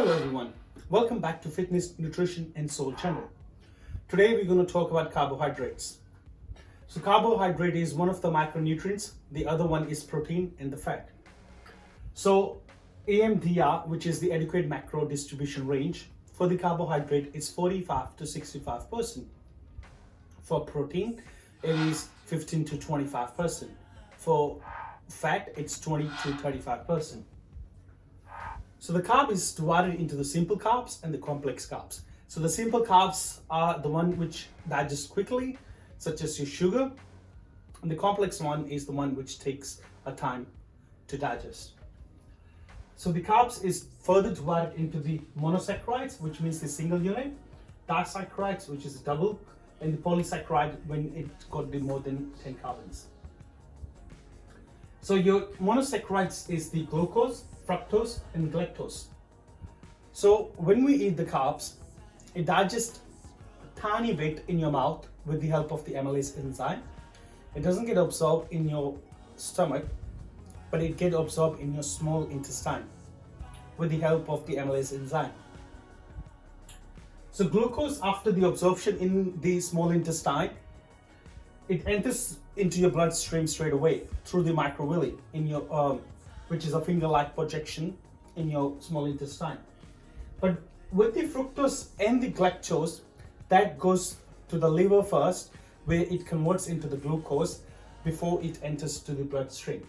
Hello everyone, welcome back to Fitness, Nutrition and Soul channel. Today we're going to talk about carbohydrates. So carbohydrate is one of the macronutrients, the other one is protein and the fat. So AMDR, which is the adequate macro distribution range for the carbohydrate, is 45 to 65%. For protein, it is 15 to 25%. For fat, it's 20 to 35%. So the carb is divided into the simple carbs and the complex carbs. So the simple carbs are the one which digest quickly, such as your sugar, and the complex one is the one which takes a time to digest. So the carbs is further divided into the monosaccharides, which means the single unit, disaccharides, which is double, and the polysaccharide when it got the more than 10 carbons. So your monosaccharides is the glucose, fructose and galactose. So when we eat the carbs, it digests a tiny bit in your mouth with the help of the amylase enzyme. It doesn't get absorbed in your stomach, but it gets absorbed in your small intestine with the help of the amylase enzyme. So glucose, after the absorption in the small intestine, it enters into your bloodstream straight away through the microvilli in your which is a finger-like projection in your small intestine. But with the fructose and the galactose, that goes to the liver first, where it converts into the glucose before it enters to the bloodstream.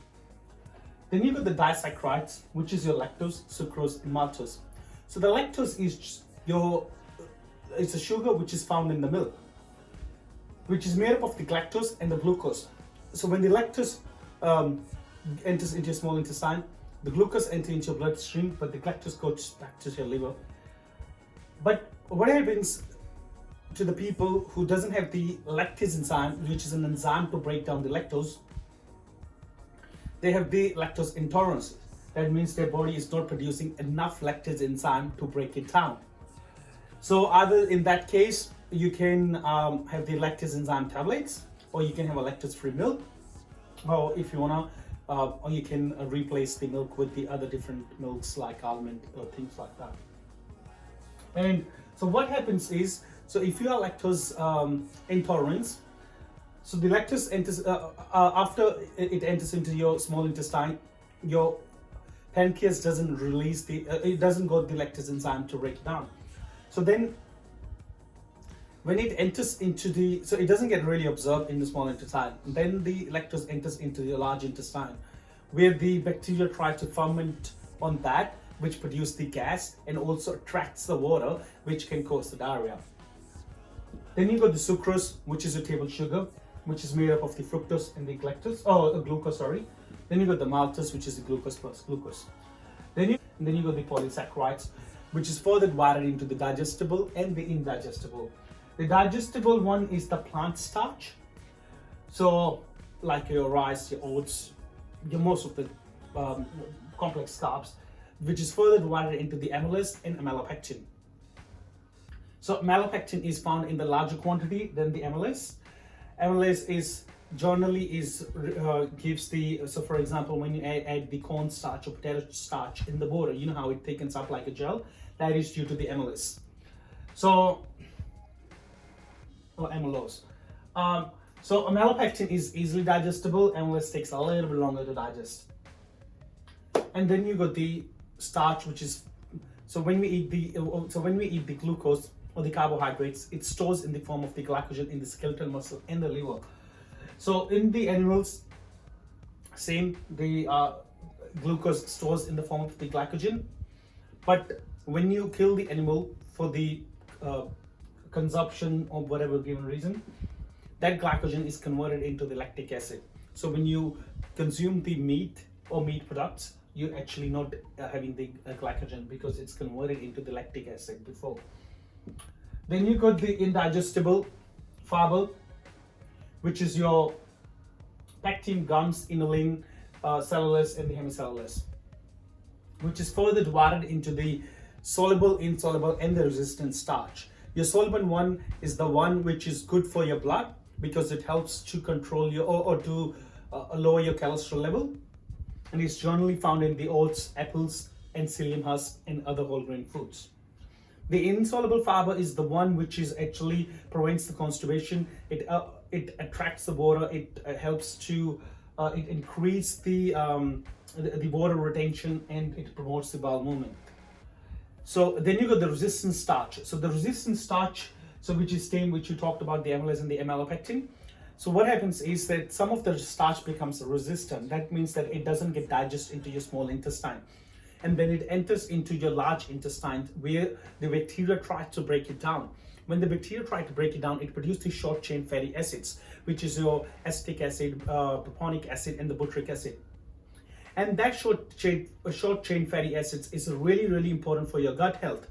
Then you got the disaccharides, which is your lactose, sucrose, and maltose. So the lactose is it's a sugar which is found in the milk, which is made up of the galactose and the glucose. So when the lactose enters into your small intestine, the glucose enters into your bloodstream, but the galactose goes back to your liver. But what happens to the people who doesn't have the lactase enzyme, which is an enzyme to break down the lactose? They have the lactose intolerance. That means their body is not producing enough lactase enzyme to break it down. So either in that case, you can have the lactase enzyme tablets, or you can have a lactose-free milk, or if you wanna, or you can replace the milk with the other different milks like almond or things like that. And so what happens is, so if you are lactose intolerant, so the lactose enters after it enters into your small intestine, your pancreas doesn't release it doesn't got the lactase enzyme to break it down. So then when it enters into so it doesn't get really absorbed in the small intestine. Then the lactose enters into the large intestine, where the bacteria try to ferment on that, which produce the gas and also attracts the water, which can cause the diarrhea. Then you got the sucrose, which is a table sugar, which is made up of the fructose and the glucose, sorry. Then you got the maltose, which is the glucose plus glucose. Then you got the polysaccharides, which is further divided into the digestible and the indigestible. The digestible one is the plant starch. So like your rice, your oats, most of the complex carbs, which is further divided into the amylase and amylopectin. So amylopectin is found in the larger quantity than the amylase. Amylase is generally gives the, so for example, when you add the corn starch or potato starch in the water, you know how it thickens up like a gel? That is due to the amylase. So, or amylose. So amylopectin is easily digestible, amylase takes a little bit longer to digest. And then you got the starch, which is, so when we eat the glucose or the carbohydrates, it stores in the form of the glycogen in the skeletal muscle and the liver. So in the animals, same, the glucose stores in the form of the glycogen, but when you kill the animal for the consumption of whatever given reason, that glycogen is converted into the lactic acid. So when you consume the meat or meat products, you're actually not having the glycogen because it's converted into the lactic acid before. Then you got the indigestible fiber, which is your pectin, gums, inulin, cellulose, and the hemicellulose, which is further divided into the soluble, insoluble, and the resistant starch. Your soluble one is the one which is good for your blood because it helps to control your or to lower your cholesterol level, and it's generally found in the oats, apples, and psyllium husk and other whole grain foods. The insoluble fiber is the one which is actually prevents the constipation. It attracts the water. It helps to it increase the water retention, and it promotes the bowel movement. So then you got the resistant starch. So the resistant starch, so which is same which you talked about, the amylase and the amylopectin. So what happens is that some of the starch becomes resistant. That means that it doesn't get digested into your small intestine. And then it enters into your large intestine where the bacteria try to break it down. When the bacteria try to break it down, it produces short chain fatty acids, which is your acetic acid, propionic acid, and the butyric acid. And that short chain fatty acids is really, really important for your gut health.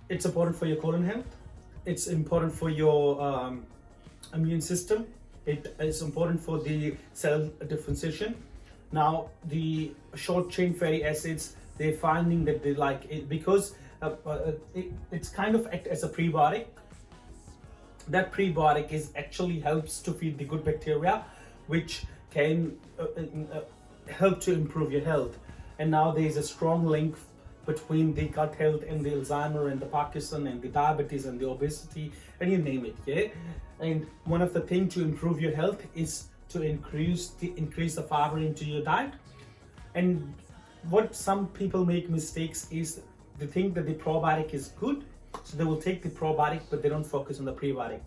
It's important for your colon health. It's important for your immune system. It is important for the cell differentiation. Now, the short chain fatty acids, they're finding that they like it because it's kind of act as a prebiotic. That prebiotic is actually helps to feed the good bacteria, which can help to improve your health. And now there's a strong link between the gut health and the Alzheimer and the Parkinson and the diabetes and the obesity and you name it, yeah. And one of the things to improve your health is to increase the fiber into your diet. And what some people make mistakes is they think that the probiotic is good, so they will take the probiotic but they don't focus on the prebiotic.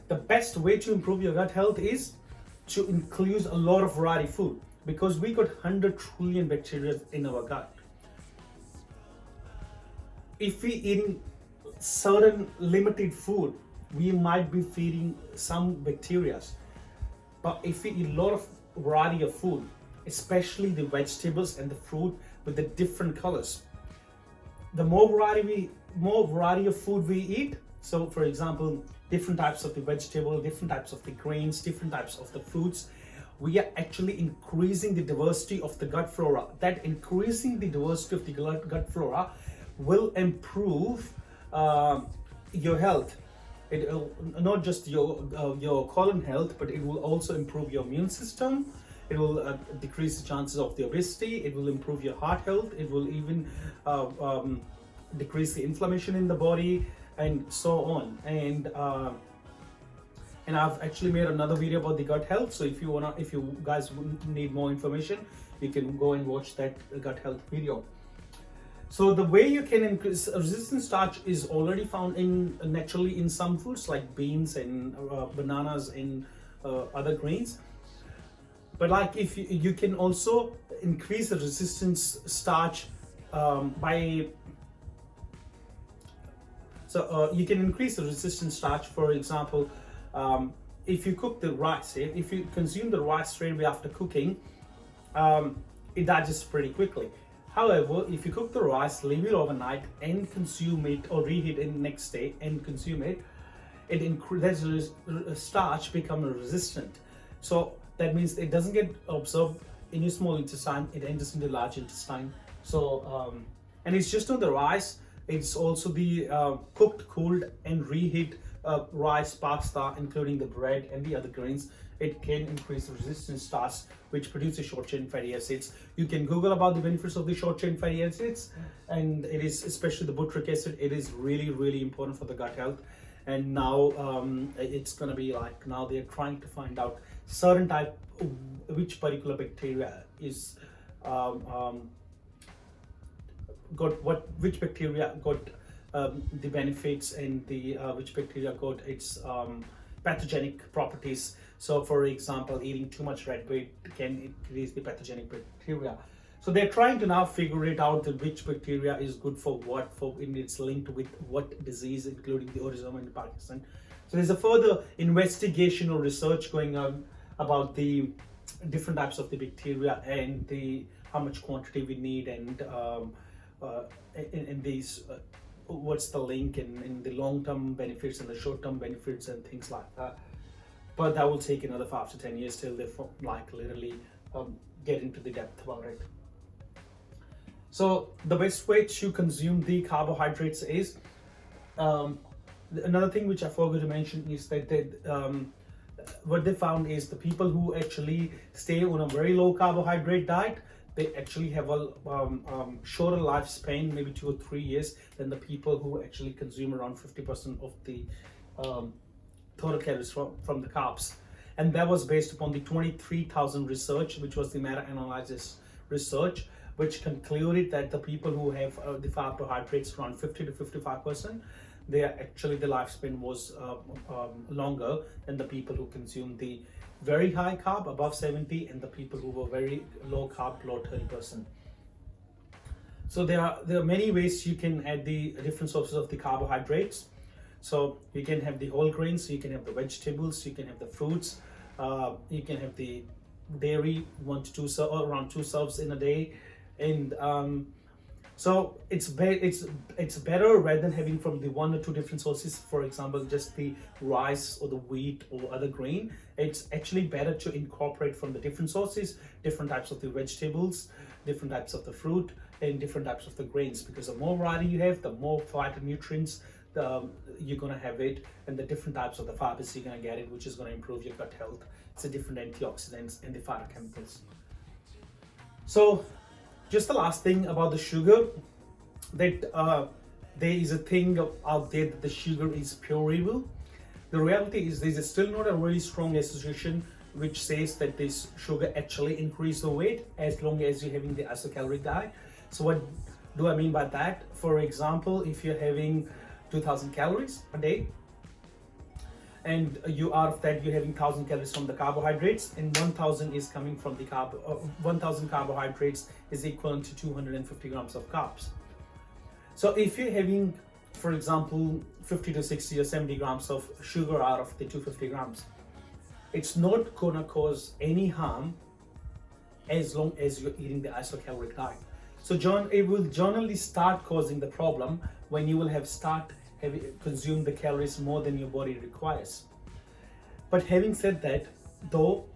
The best way to improve your gut health is to include a lot of variety food, because we got 100 trillion bacteria in our gut. If we eating certain limited food, we might be feeding some bacteria. But if we eat a lot of variety of food, especially the vegetables and the fruit with the different colors, the more variety of food we eat. So for example, different types of the vegetable, different types of the grains, different types of the fruits, we are actually increasing the diversity of the gut flora. That increasing the diversity of the gut flora will improve your health. It will not just your colon health, but it will also improve your immune system. It will decrease the chances of the obesity. It will improve your heart health. It will even decrease the inflammation in the body, and so on. And I've actually made another video about the gut health. So if you guys need more information, you can go and watch that gut health video. So the way you can increase resistant starch is already found naturally in some foods like beans and bananas and other grains. But like if you can also increase the resistance starch by you can increase the resistant starch. For example, if you cook the rice, if you consume the rice straight away after cooking, it digests pretty quickly. However, if you cook the rice, leave it overnight and consume it, or reheat it next day and consume it, starch become resistant. So that means it doesn't get absorbed in your small intestine, it enters in the large intestine. So and it's just not the rice, it's also the cooked, cooled and reheat rice, pasta, including the bread and the other grains. It can increase the resistance starch, which produces short chain fatty acids. You can Google about the benefits of the short chain fatty acids, and it is especially the butyric acid. It is really, really important for the gut health. And now it's gonna be like, now they're trying to find out certain type, which particular bacteria is which bacteria got the benefits, and the which bacteria got its pathogenic properties. So for example, eating too much red meat can increase the pathogenic bacteria. So they're trying to now figure it out, that which bacteria is good for what, in it's linked with what disease, including the autism and Parkinson. So there's a further investigation or research going on about the different types of the bacteria and the how much quantity we need, and in these what's the link in the long-term benefits and the short-term benefits and things like that. But that will take another 5 to 10 years till they like literally get into the depth about it. So the best way to consume the carbohydrates is another thing which I forgot to mention is that what they found is the people who actually stay on a very low carbohydrate diet, they actually have a shorter lifespan, maybe 2 or 3 years, than the people who actually consume around 50% of the um, total calories from the carbs. And that was based upon the 23,000 research, which was the meta-analysis research, which concluded that the people who have the carbohydrates around 50 to 55%, they are actually, the lifespan was longer than the people who consume the very high carb above 70 and the people who were very low carb below 30%. So there are many ways you can add the different sources of the carbohydrates. So you can have the whole grains, you can have the vegetables, you can have the fruits, you can have the dairy, around 2 serves in a day, and so it's better rather than having from the 1 or 2 different sources. For example, just the rice or the wheat or other grain. It's actually better to incorporate from the different sources, different types of the vegetables, different types of the fruit, and different types of the grains. Because the more variety you have, the more phytonutrients you're gonna have it, and the different types of the fibers you're gonna get it, which is gonna improve your gut health. It's the different antioxidants and the phytochemicals. So just the last thing about the sugar, that there is a thing out there that the sugar is pure evil. The reality is there's still not a really strong association which says that this sugar actually increase the weight as long as you're having the isocaloric diet. So what do I mean by that? For example, if you're having 2,000 calories a day, and you out of that you're having 1,000 calories from the carbohydrates, and 1,000 is coming from the 1,000 carbohydrates is equivalent to 250 grams of carbs. So if you're having, for example, 50 to 60 or 70 grams of sugar out of the 250 grams, it's not gonna cause any harm as long as you're eating the isocaloric diet. So it will generally start causing the problem when you will have consumed the calories more than your body requires. But having said that, though,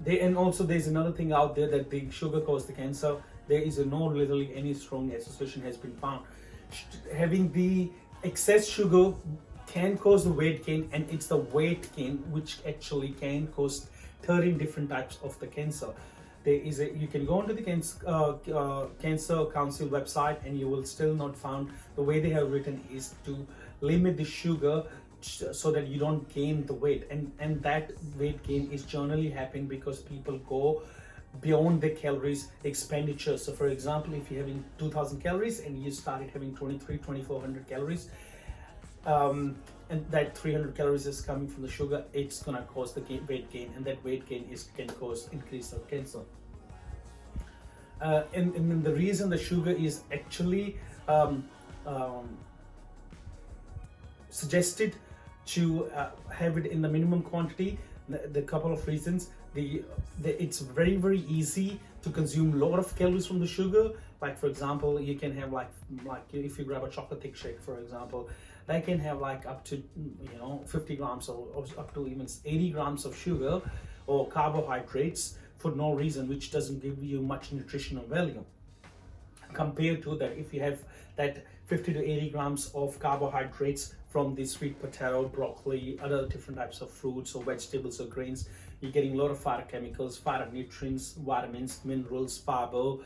and also there's another thing out there that the sugar causes the cancer. There is literally any strong association has been found. Having the excess sugar can cause the weight gain, and it's the weight gain which actually can cause 13 different types of the cancer. You can go onto the Cancer Council website and you will still not found. The way they have written is to limit the sugar so that you don't gain the weight, and that weight gain is generally happening because people go beyond the calories expenditure. So for example, if you're having 2,000 calories and you started having 2,400 calories, and that 300 calories is coming from the sugar, it's gonna cause the weight gain, and that weight gain can cause increase of cancer. And the reason the sugar is actually suggested to have it in the minimum quantity, the couple of reasons. It's very easy to consume a lot of calories from the sugar. Like for example, you can have like if you grab a chocolate thick shake, for example, they can have like up to 50 grams or up to even 80 grams of sugar or carbohydrates for no reason, which doesn't give you much nutritional value. Compared to that, if you have that 50 to 80 grams of carbohydrates from the sweet potato, broccoli, other different types of fruits or vegetables or grains, you're getting a lot of phytochemicals, phytonutrients, vitamins, minerals, fiber,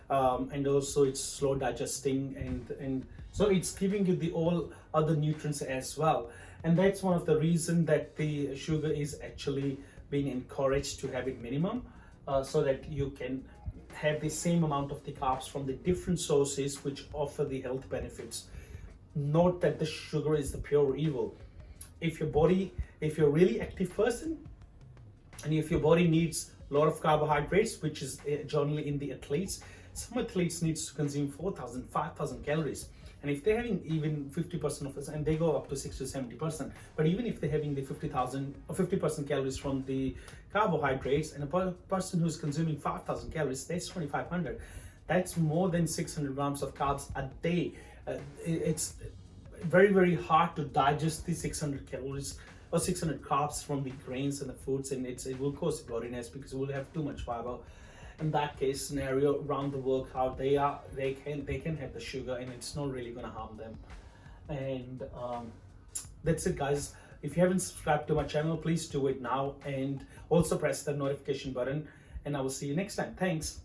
and also it's slow digesting, and so it's giving you the all other nutrients as well. And that's one of the reasons that the sugar is actually being encouraged to have it minimum, so that you can have the same amount of the carbs from the different sources which offer the health benefits. Not that the sugar is the pure evil. If you're a really active person, and if your body needs a lot of carbohydrates, which is generally in the athletes, some athletes needs to consume 4,000, 5,000 calories. And if they're having even 50% of this, and they go up to 60 to 70%, but even if they're having the 50,000 or 50% calories from the carbohydrates, and a person who's consuming 5,000 calories, that's 2,500. That's more than 600 grams of carbs a day. It's very hard to digest the 600 calories or 600 carbs from the grains and the fruits, and it will cause bloatiness because it will have too much fiber. In that case scenario, around the workout, they can have the sugar, and it's not really going to harm them. And that's it, guys. If you haven't subscribed to my channel, please do it now, and also press the notification button, and I will see you next time. Thanks.